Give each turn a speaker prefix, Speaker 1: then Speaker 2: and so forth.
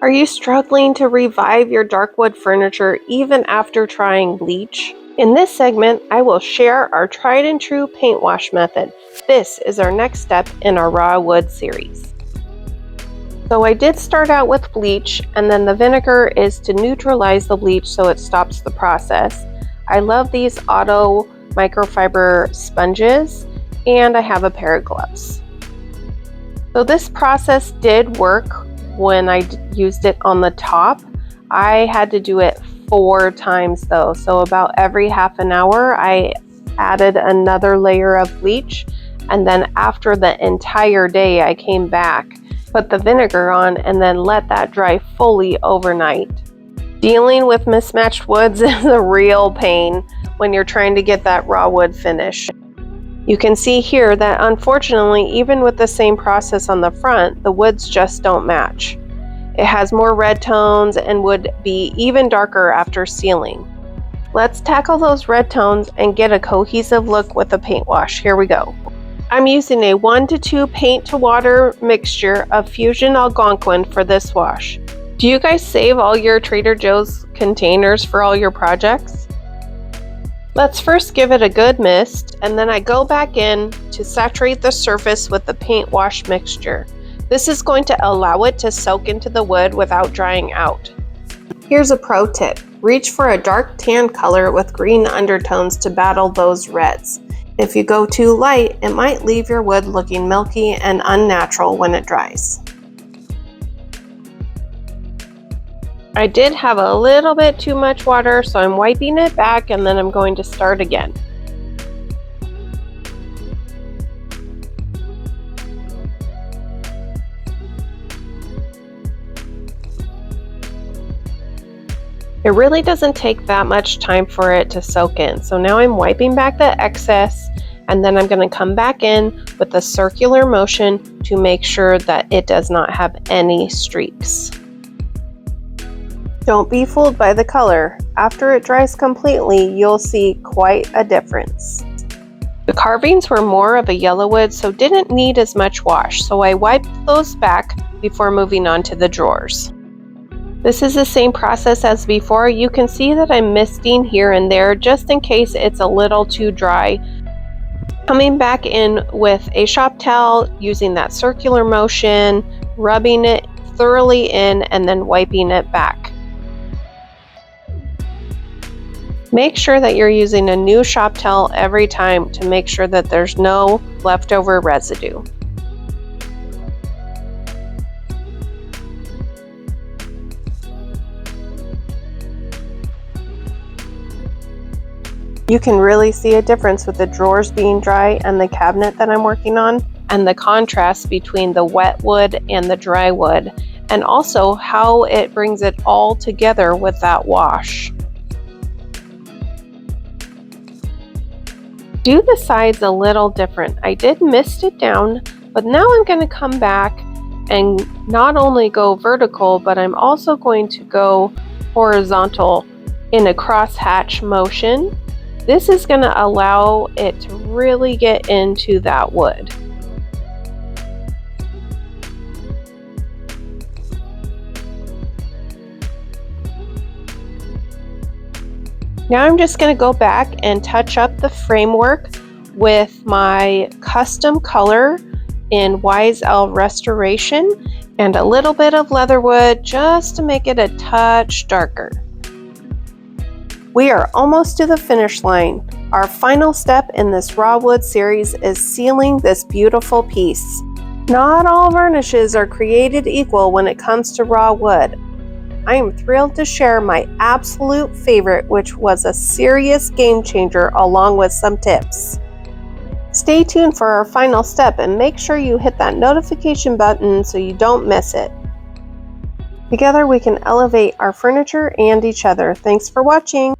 Speaker 1: Are you struggling to revive your dark wood furniture even after trying bleach? In this segment, I will share our tried and true paint wash method. This is our next step in our raw wood series. So I did start out with bleach, and then the vinegar is to neutralize the bleach so it stops the process. I love these auto microfiber sponges, and I have a pair of gloves. So this process did work when I used it on the top. I had to do it 4 times though, so about every half an hour I added another layer of bleach, and then after the entire day I came back, put the vinegar on, and then let that dry fully overnight. Dealing with mismatched woods is a real pain when you're trying to get that raw wood finish. You can see here that unfortunately, even with the same process on the front, the woods just don't match. It has more red tones and would be even darker after sealing. Let's tackle those red tones and get a cohesive look with the paint wash. Here we go. I'm using a 1 to 2 paint to water mixture of Fusion Algonquin for this wash. Do you guys save all your Trader Joe's containers for all your projects? Let's first give it a good mist, and then I go back in to saturate the surface with the paint wash mixture. This is going to allow it to soak into the wood without drying out. Here's a pro tip. Reach for a dark tan color with green undertones to battle those reds. If you go too light, it might leave your wood looking milky and unnatural when it dries. I did have a little bit too much water, so I'm wiping it back and then I'm going to start again. It really doesn't take that much time for it to soak in. So now I'm wiping back the excess, and then I'm going to come back in with a circular motion to make sure that it does not have any streaks. Don't be fooled by the color. After it dries completely, you'll see quite a difference. The carvings were more of a yellow wood, so didn't need as much wash, so I wiped those back before moving on to the drawers. This is the same process as before. You can see that I'm misting here and there just in case it's a little too dry. Coming back in with a shop towel, using that circular motion, rubbing it thoroughly in, and then wiping it back. Make sure that you're using a new shop towel every time to make sure that there's no leftover residue. You can really see a difference with the drawers being dry and the cabinet that I'm working on, and the contrast between the wet wood and the dry wood, and also how it brings it all together with that wash. Do the sides a little different. I did mist it down, but now I'm going to come back and not only go vertical, but I'm also going to go horizontal in a crosshatch motion. This is going to allow it to really get into that wood. Now I'm just going to go back and touch up the framework with my custom color in Wise L Restoration and a little bit of leatherwood just to make it a touch darker. We are almost to the finish line. Our final step in this raw wood series is sealing this beautiful piece. Not all varnishes are created equal when it comes to raw wood. I am thrilled to share my absolute favorite, which was a serious game changer, along with some tips. Stay tuned for our final step and make sure you hit that notification button so you don't miss it. Together we can elevate our furniture and each other. Thanks for watching.